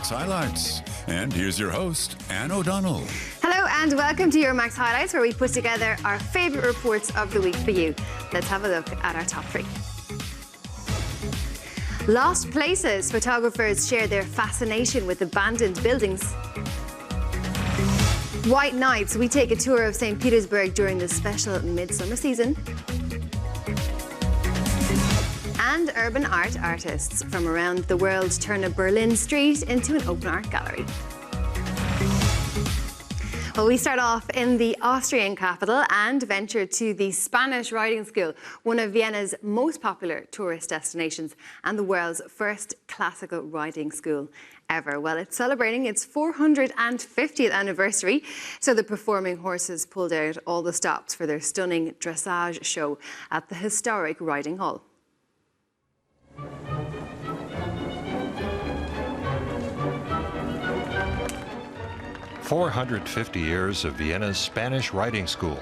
Euromaxx Highlights. And here's your host, Anne O'Donnell. Hello and welcome to Euromaxx Highlights, where we put together our favourite reports of the week for you. Let's have a look at our top three. Lost places. Photographers share their fascination with abandoned buildings. White nights. We take a tour of St. Petersburg during the special midsummer season. And urban art artists from around the world turn a Berlin street into an open art gallery. Well, we start off in the Austrian capital and venture to the Spanish Riding School, one of Vienna's most popular tourist destinations and the world's first classical riding school ever. Well, it's celebrating its 450th anniversary, so the performing horses pulled out all the stops for their stunning dressage show at the historic riding hall. "450 years of Vienna's Spanish Riding School,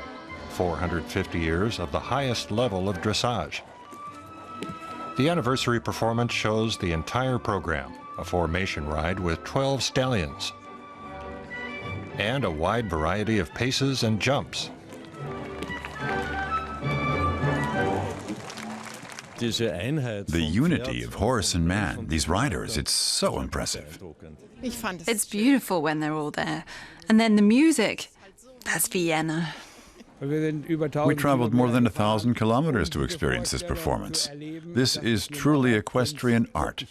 450 years of the highest level of dressage." The anniversary performance shows the entire program, a formation ride with 12 stallions, and a wide variety of paces and jumps. The unity of horse and man, these riders, it's so impressive. It's beautiful when they're all there. And then the music, that's Vienna. We traveled more than 1,000 kilometers to experience this performance. This is truly equestrian art.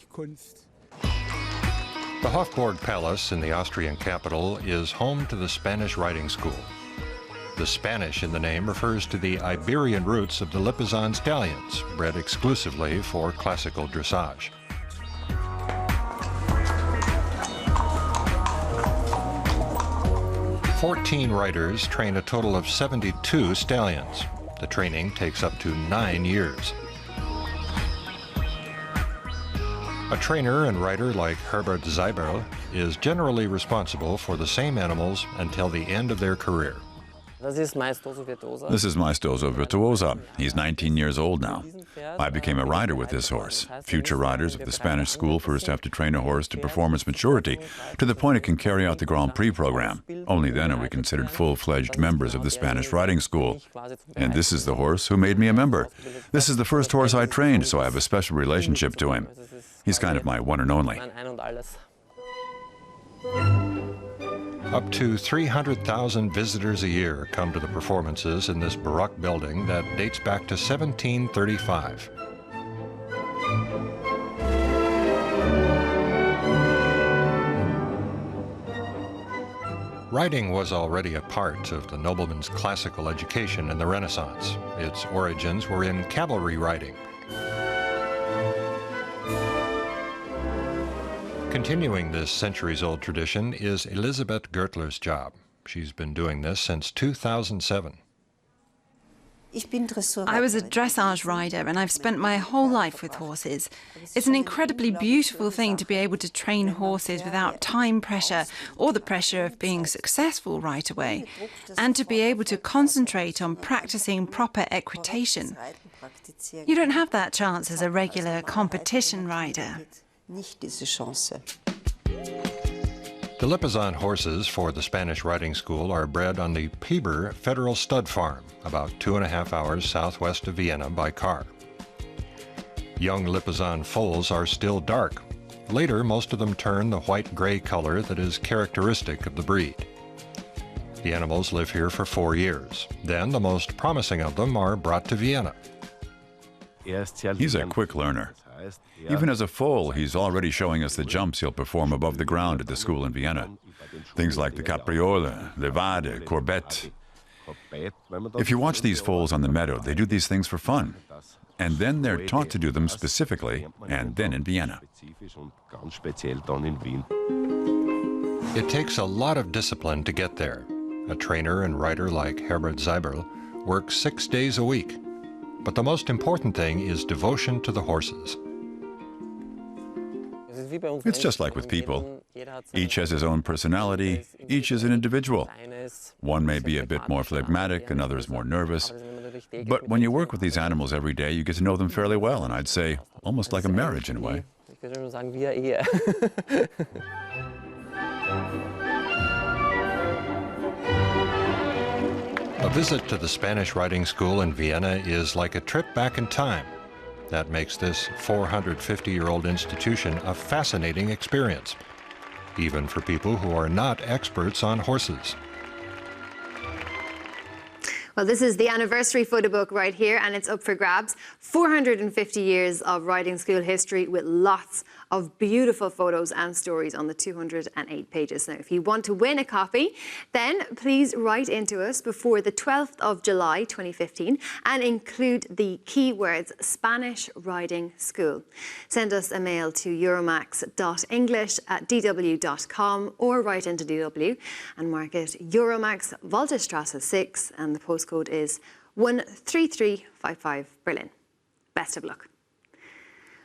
The Hofburg Palace in the Austrian capital is home to the Spanish Riding School. The Spanish in the name refers to the Iberian roots of the Lipizan stallions, bred exclusively for classical dressage. "14 riders train a total of 72 stallions. The training takes up to 9 years. A trainer and rider like Herbert Seiberl is generally responsible for the same animals until the end of their career. This is Maestoso Virtuosa. He's 19 years old now. I became a rider with this horse. Future riders of the Spanish school first have to train a horse to performance maturity, to the point it can carry out the Grand Prix program. Only then are we considered full-fledged members of the Spanish riding school. And this is the horse who made me a member. This is the first horse I trained, so I have a special relationship to him. He's kind of my one and only. Up to 300,000 visitors a year come to the performances in this Baroque building that dates back to 1735. Riding was already a part of the nobleman's classical education in the Renaissance. Its origins were in cavalry riding. Continuing this centuries-old tradition is Elisabeth Gertler's job. She's been doing this since 2007. I was a dressage rider and I've spent my whole life with horses. It's an incredibly beautiful thing to be able to train horses without time pressure or the pressure of being successful right away, and to be able to concentrate on practicing proper equitation. You don't have that chance as a regular competition rider. The Lipizan horses for the Spanish Riding School are bred on the Peber Federal Stud Farm, about 2.5 hours southwest of Vienna by car. Young Lipizan foals are still dark. Later, most of them turn the white-gray color that is characteristic of the breed. The animals live here for 4 years. Then, the most promising of them are brought to Vienna. He's a quick learner. Even as a foal, he's already showing us the jumps he'll perform above the ground at the school in Vienna. Things like the capriole, levade, courbette. If you watch these foals on the meadow, they do these things for fun. And then they're taught to do them specifically, and then in Vienna. It takes a lot of discipline to get there. A trainer and rider like Herbert Seiberl works 6 days a week. But the most important thing is devotion to the horses. It's just like with people. Each has his own personality. Each is an individual. One may be a bit more phlegmatic, another is more nervous. But when you work with these animals every day, you get to know them fairly well, and I'd say almost like a marriage in a way. Ich würde nur sagen, wir eher. A visit to the Spanish Writing School in Vienna is like a trip back in time. That makes this 450-year-old institution a fascinating experience, even for people who are not experts on horses. Well, this is the anniversary photo book right here, and it's up for grabs. 450 years of riding school history with lots of beautiful photos and stories on the 208 pages. Now, if you want to win a copy, then please write into us before the 12th of July 2015 and include the keywords Spanish Riding School. Send us a mail to euromax.english@dw.com or write into DW and mark it Euromaxx, Walterstrasse 6, and the postcode is 13355 Berlin. Best of luck.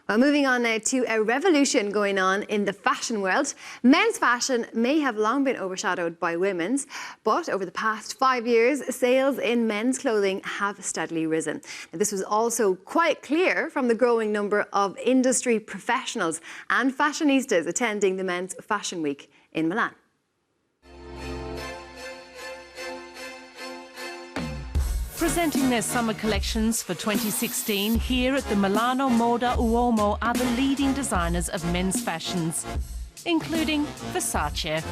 Well, moving on now to a revolution going on in the fashion world. Men's fashion may have long been overshadowed by women's, but over the past 5 years, sales in men's clothing have steadily risen. Now, this was also quite clear from the growing number of industry professionals and fashionistas attending the Men's Fashion Week in Milan. Presenting their summer collections for 2016 here at the Milan Moda Uomo are the leading designers of men's fashions, including Versace,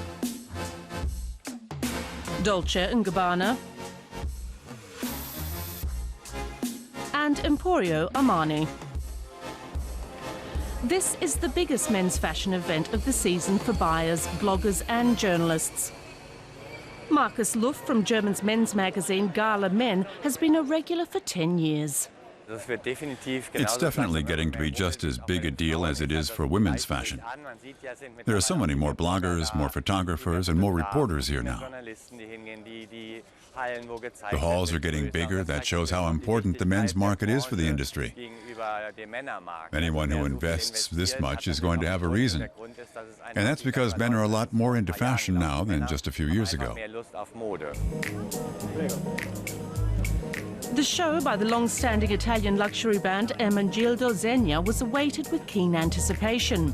Dolce & Gabbana and Emporio Armani. This is the biggest men's fashion event of the season for buyers, bloggers and journalists. Markus Luft from German's men's magazine Gala Men has been a regular for 10 years. It's definitely getting to be just as big a deal as it is for women's fashion. There are so many more bloggers, more photographers, and more reporters here now. The halls are getting bigger. That shows how important the men's market is for the industry. Anyone who invests this much is going to have a reason. And that's because men are a lot more into fashion now than just a few years ago. The show by the long-standing Italian luxury brand Ermenegildo Zegna was awaited with keen anticipation.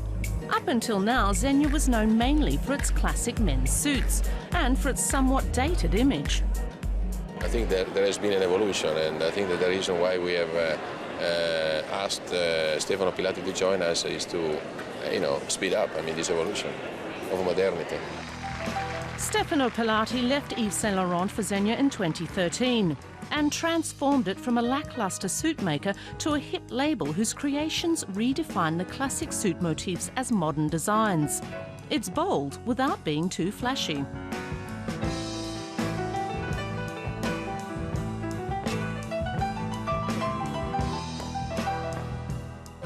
Up until now, Zegna was known mainly for its classic men's suits and for its somewhat dated image. I think that there has been an evolution, and I think that the reason why we have asked Stefano Pilati to join us is to, speed up, this evolution of modernity. Stefano Pilati left Yves Saint Laurent for Zegna in 2013 and transformed it from a lackluster suit maker to a hit label whose creations redefine the classic suit motifs as modern designs. It's bold without being too flashy.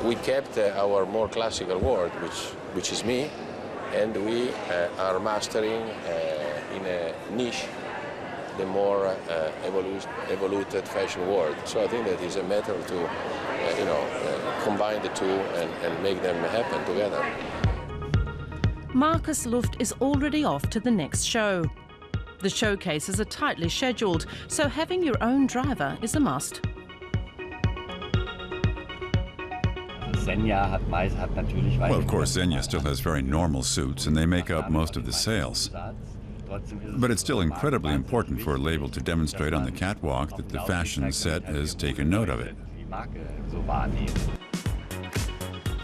We kept our more classical word, which is me, and we are mastering in a niche the more evolved fashion world. So I think that is a matter to combine the two and make them happen together. Markus Luft is already off to the next show. The showcases are tightly scheduled, so having your own driver is a must. Well, of course, Zegna still has very normal suits, and they make up most of the sales. But it's still incredibly important for a label to demonstrate on the catwalk that the fashion set has taken note of it.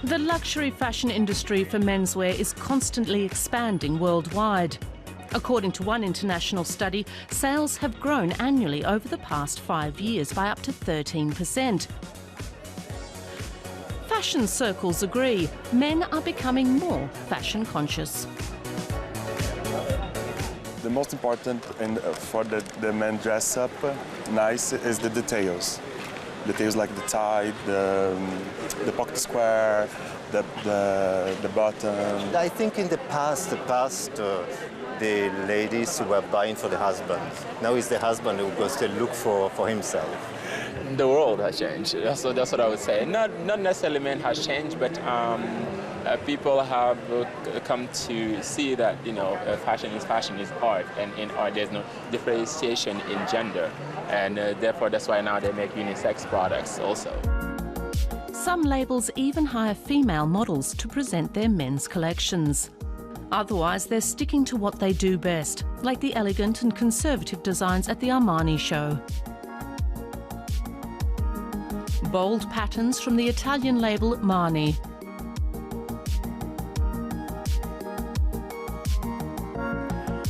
The luxury fashion industry for menswear is constantly expanding worldwide. According to one international study, sales have grown annually over the past 5 years by up to 13%. Fashion circles agree, men are becoming more fashion conscious. The most important for the men dress up nice is the details. Details like the tie, the pocket square, the button. I think in the past, the ladies were buying for the husband. Now it's the husband who goes to look for himself. The world has changed. That's what I would say. Not necessarily men has changed, but people have come to see that fashion is art, and in art there's no differentiation in gender, and therefore that's why now they make unisex products also. Some labels even hire female models to present their men's collections. Otherwise, they're sticking to what they do best, like the elegant and conservative designs at the Armani show. Bold patterns from the Italian label Marni.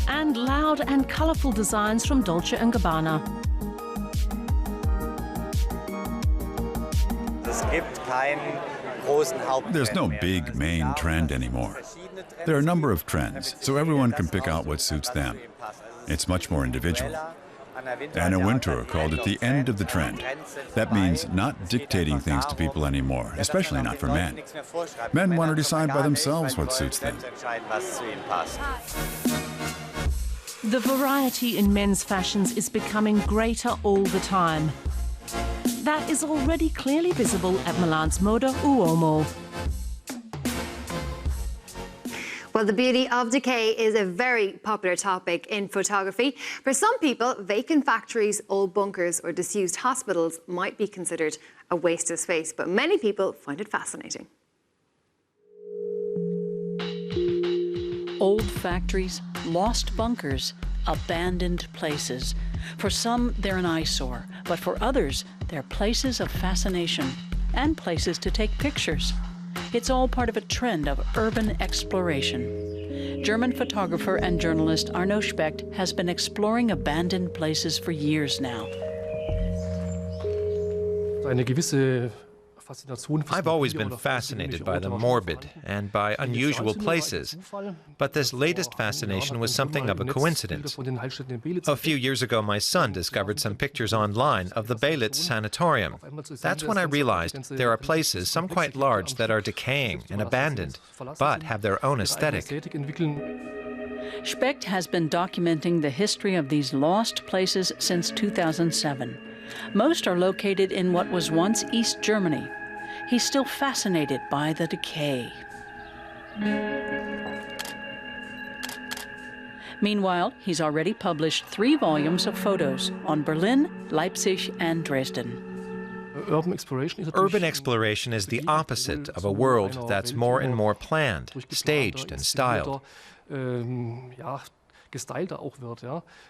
And loud and colourful designs from Dolce & Gabbana. There's no big main trend anymore. There are a number of trends, so everyone can pick out what suits them. It's much more individual. Anna Wintour called it the end of the trend. That means not dictating things to people anymore, especially not for men. Men want to decide by themselves what suits them. The variety in men's fashions is becoming greater all the time. That is already clearly visible at Milan's Moda Uomo. Well, the beauty of decay is a very popular topic in photography. For some people, vacant factories, old bunkers or disused hospitals might be considered a waste of space, but many people find it fascinating. Old factories, lost bunkers, abandoned places. For some, they're an eyesore, but for others, they're places of fascination and places to take pictures. It's all part of a trend of urban exploration. German photographer and journalist Arno Specht has been exploring abandoned places for years now. I've always been fascinated by the morbid and by unusual places, but this latest fascination was something of a coincidence. A few years ago, my son discovered some pictures online of the Belitz Sanatorium. That's when I realized there are places, some quite large, that are decaying and abandoned, but have their own aesthetic. Specht has been documenting the history of these lost places since 2007. Most are located in what was once East Germany. He's still fascinated by the decay. Meanwhile, he's already published 3 volumes of photos on Berlin, Leipzig, and Dresden. Urban exploration is the opposite of a world that's more and more planned, staged, and styled.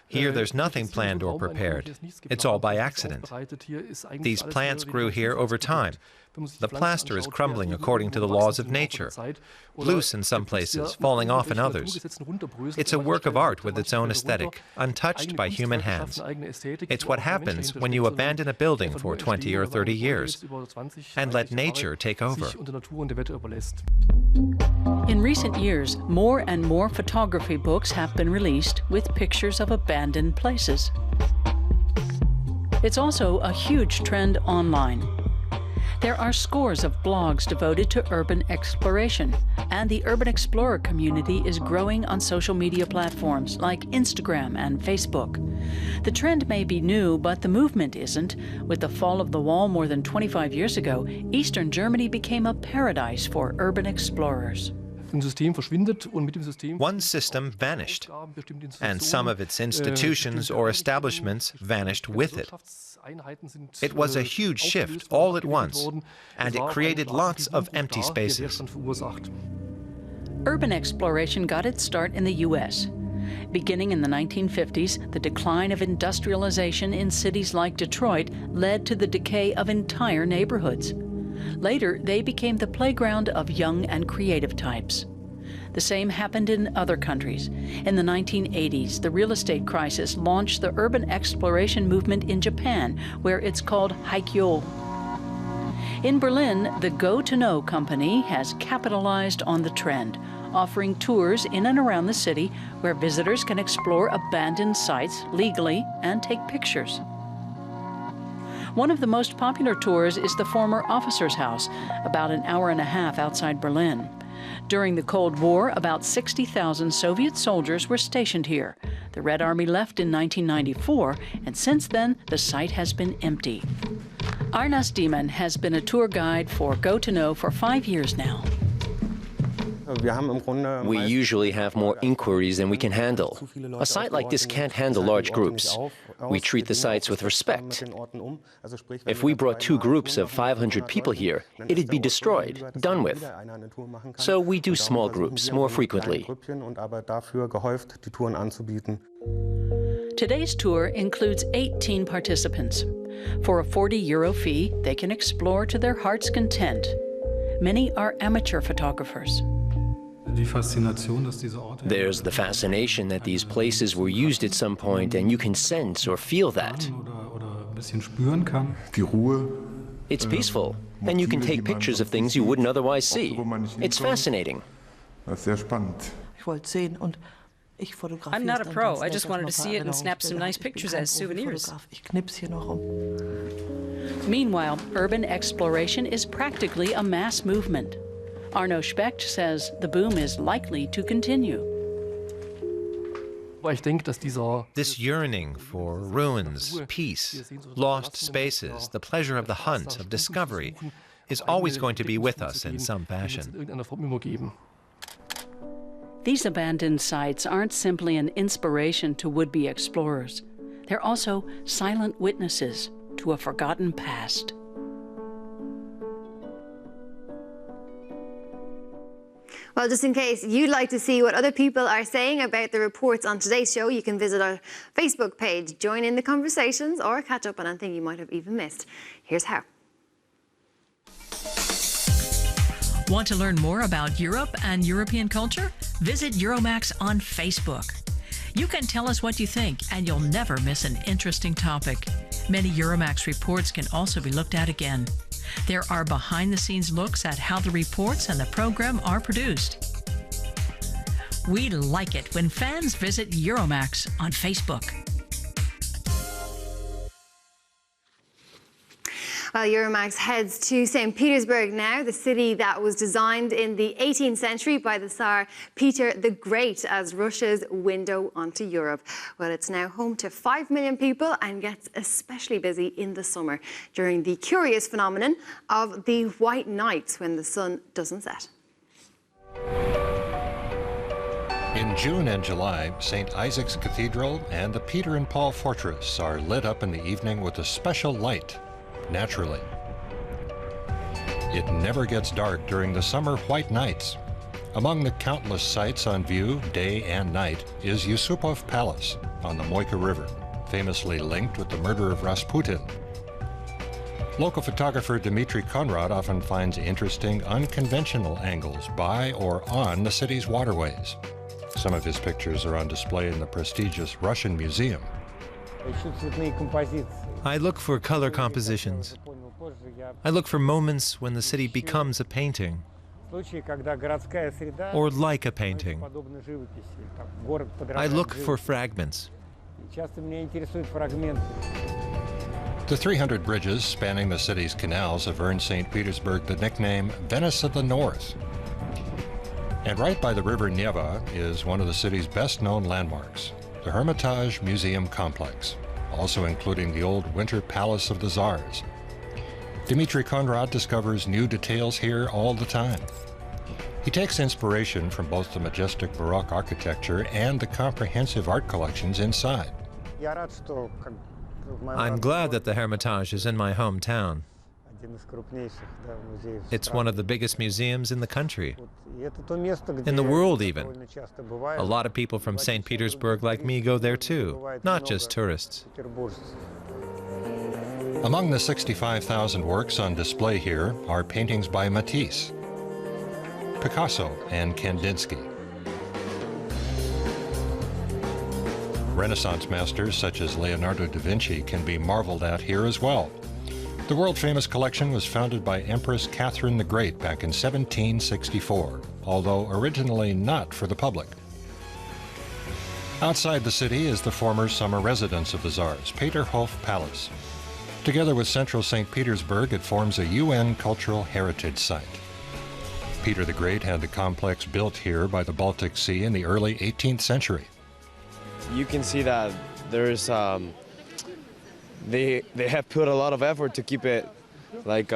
Here, there's nothing planned or prepared. It's all by accident. These plants grew here over time. The plaster is crumbling according to the laws of nature, loose in some places, falling off in others. It's a work of art with its own aesthetic, untouched by human hands. It's what happens when you abandon a building for 20 or 30 years and let nature take over. In recent years, more and more photography books have been released with pictures of abandoned places. It's also a huge trend online. There are scores of blogs devoted to urban exploration, and the urban explorer community is growing on social media platforms like Instagram and Facebook. The trend may be new, but the movement isn't. With the fall of the wall more than 25 years ago, Eastern Germany became a paradise for urban explorers. One system vanished, and some of its institutions or establishments vanished with it. It was a huge shift all at once, and it created lots of empty spaces. Urban exploration got its start in the U.S. Beginning in the 1950s, the decline of industrialization in cities like Detroit led to the decay of entire neighborhoods. Later, they became the playground of young and creative types. The same happened in other countries. In the 1980s, the real estate crisis launched the urban exploration movement in Japan, where it's called Haikyo. In Berlin, the Go to Know company has capitalized on the trend, offering tours in and around the city where visitors can explore abandoned sites legally and take pictures. One of the most popular tours is the former officer's house, about an hour and a half outside Berlin. During the Cold War, about 60,000 Soviet soldiers were stationed here. The Red Army left in 1994, and since then, the site has been empty. Arnas Diemen has been a tour guide for Go to Know for 5 years now. We usually have more inquiries than we can handle. A site like this can't handle large groups. We treat the sites with respect. If we brought 2 groups of 500 people here, it'd be destroyed, done with. So we do small groups more frequently. Today's tour includes 18 participants. For a €40 fee, they can explore to their heart's content. Many are amateur photographers. There's the fascination that these places were used at some point, and you can sense or feel that. It's peaceful, and you can take pictures of things you wouldn't otherwise see. It's fascinating. I'm not a pro. I just wanted to see it and snap some nice pictures as souvenirs. Meanwhile, urban exploration is practically a mass movement. Arno Specht says the boom is likely to continue. This yearning for ruins, peace, lost spaces, the pleasure of the hunt, of discovery, is always going to be with us in some fashion. These abandoned sites aren't simply an inspiration to would-be explorers. They're also silent witnesses to a forgotten past. Well, just in case you'd like to see what other people are saying about the reports on today's show, you can visit our Facebook page, join in the conversations, or catch up on anything you might have even missed. Here's how. Want to learn more about Europe and European culture? Visit Euromaxx on Facebook. You can tell us what you think, and you'll never miss an interesting topic. Many Euromaxx reports can also be looked at again. There are behind-the-scenes looks at how the reports and the program are produced. We like it when fans visit Euromaxx on Facebook. Well, Euromaxx heads to St. Petersburg now, the city that was designed in the 18th century by the Tsar Peter the Great as Russia's window onto Europe. Well, it's now home to 5 million people and gets especially busy in the summer during the curious phenomenon of the white nights when the sun doesn't set. In June and July, St. Isaac's Cathedral and the Peter and Paul Fortress are lit up in the evening with a special light. Naturally. It never gets dark during the summer white nights. Among the countless sights on view day and night is Yusupov Palace on the Moika River, famously linked with the murder of Rasputin. Local photographer Dmitry Konrad often finds interesting, unconventional angles by or on the city's waterways. Some of his pictures are on display in the prestigious Russian Museum. I look for color compositions. I look for moments when the city becomes a painting, or like a painting. I look for fragments. The 300 bridges spanning the city's canals have earned St. Petersburg the nickname Venice of the North. And right by the river Neva is one of the city's best-known landmarks, the Hermitage Museum Complex, also including the old Winter Palace of the Tsars. Dmitry Konrad discovers new details here all the time. He takes inspiration from both the majestic Baroque architecture and the comprehensive art collections inside. I'm glad that the Hermitage is in my hometown. It's one of the biggest museums in the country, in the world even. A lot of people from St. Petersburg like me go there too, not just tourists. Among the 65,000 works on display here are paintings by Matisse, Picasso, and Kandinsky. Renaissance masters such as Leonardo da Vinci can be marveled at here as well. The world-famous collection was founded by Empress Catherine the Great back in 1764, although originally not for the public. Outside the city is the former summer residence of the Tsars, Peterhof Palace. Together with central St. Petersburg, it forms a UN Cultural Heritage Site. Peter the Great had the complex built here by the Baltic Sea in the early 18th century. You can see that there's they have put a lot of effort to keep it like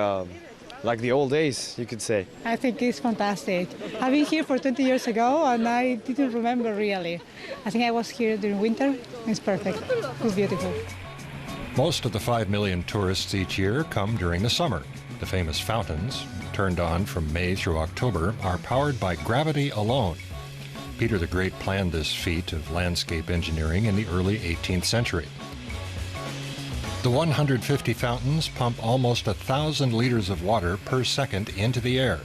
like the old days, you could say. I think it's fantastic. I've been here for 20 years ago and I didn't remember really. I think I was here during winter. It's perfect. It's beautiful. Most of the 5 million tourists each year come during the summer. The famous fountains, turned on from May through October, are powered by gravity alone. Peter the Great planned this feat of landscape engineering in the early 18th century. The 150 fountains pump almost 1,000 liters of water per second into the air.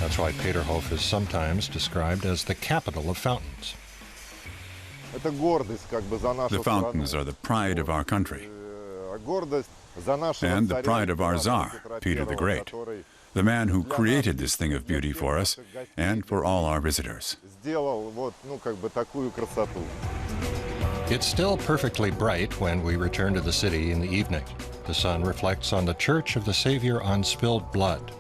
That's why Peterhof is sometimes described as the capital of fountains. The fountains are the pride of our country, and the pride of our Tsar, Peter the Great, the man who created this thing of beauty for us and for all our visitors. It's still perfectly bright when we return to the city in the evening. The sun reflects on the Church of the Savior on Spilled Blood.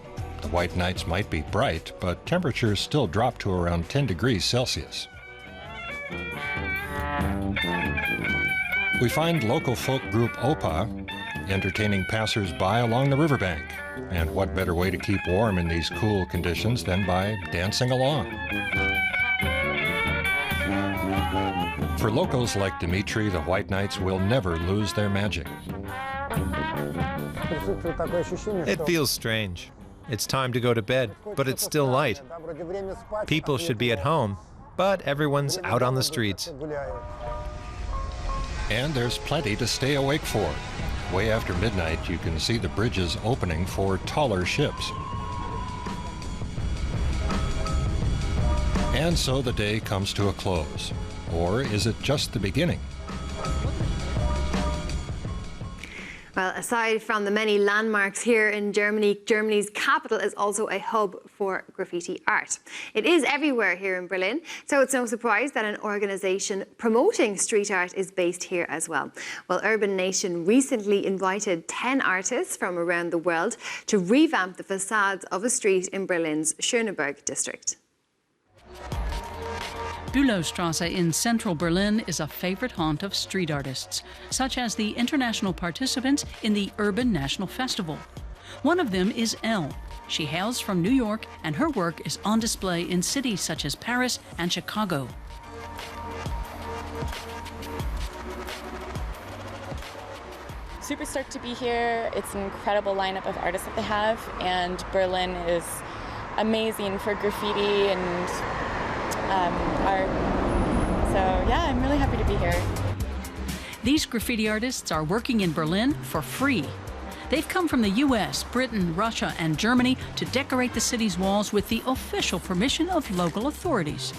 The white nights might be bright, but temperatures still drop to around 10 degrees Celsius. We find local folk group Opa entertaining passers-by along the riverbank. And what better way to keep warm in these cool conditions than by dancing along? For locals like Dmitry, the White Nights will never lose their magic. It feels strange. It's time to go to bed, but it's still light. People should be at home, but everyone's out on the streets. And there's plenty to stay awake for. Way after midnight, you can see the bridges opening for taller ships. And so the day comes to a close. Or is it just the beginning? Well, aside from the many landmarks here in Germany, Germany's capital is also a hub for graffiti art. It is everywhere here in Berlin, so it's no surprise that an organisation promoting street art is based here as well. Well, Urban Nation recently invited 10 artists from around the world to revamp the facades of a street in Berlin's Schöneberg district. Bülowstrasse in central Berlin is a favorite haunt of street artists, such as the international participants in the Urban National Festival. One of them is Elle. She hails from New York, and her work is on display in cities such as Paris and Chicago. Super stoked to be here. It's an incredible lineup of artists that they have, and Berlin is amazing for graffiti and art. So yeah, I'm really happy to be here. These graffiti artists are working in Berlin for free. They've come from the US, Britain, Russia, and Germany to decorate the city's walls with the official permission of local authorities.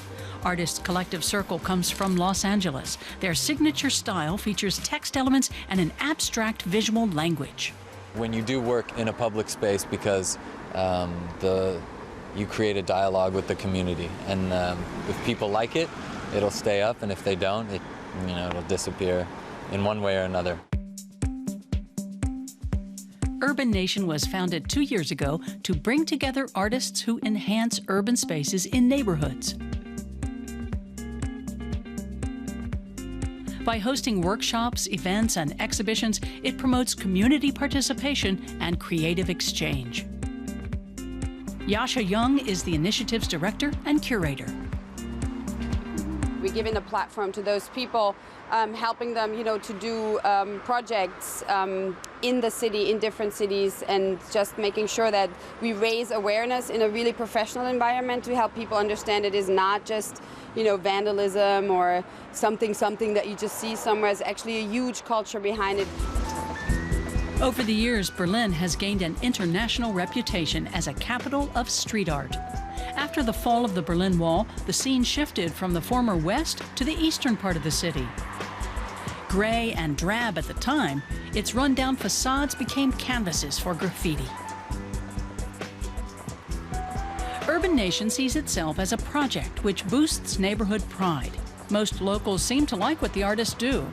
Artists Collective Circle comes from Los Angeles. Their signature style features text elements and an abstract visual language. When you do work in a public space, because you create a dialogue with the community, and if people like it, it'll stay up, and if they don't, it'll disappear in one way or another. Urban Nation was founded 2 years ago to bring together artists who enhance urban spaces in neighborhoods. By hosting workshops, events, and exhibitions, it promotes community participation and creative exchange. Yasha Young is the initiative's director and curator. We're giving a platform to those people, helping them, to do projects in the city, in different cities, and just making sure that we raise awareness in a really professional environment to help people understand it is not just, vandalism or something that you just see somewhere. It's actually a huge culture behind it. Over the years, Berlin has gained an international reputation as a capital of street art. After the fall of the Berlin Wall, the scene shifted from the former west to the eastern part of the city. Gray and drab at the time, its rundown facades became canvases for graffiti. Urban Nation sees itself as a project which boosts neighborhood pride. Most locals seem to like what the artists do.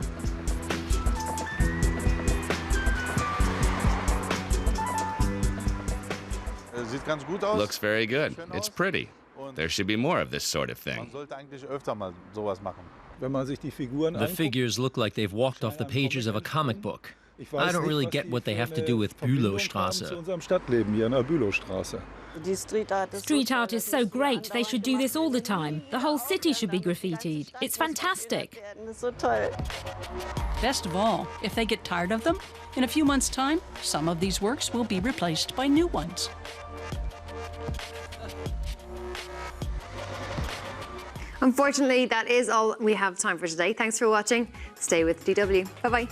Looks very good. It's pretty. There should be more of this sort of thing. The figures look like they've walked off the pages of a comic book. I don't really get what they have to do with Bülowstraße. Street art is so great, they should do this all the time. The whole city should be graffitied. It's fantastic. Best of all, if they get tired of them, in a few months' time, some of these works will be replaced by new ones. Unfortunately, that is all we have time for today. Thanks for watching. Stay with DW. Bye-bye.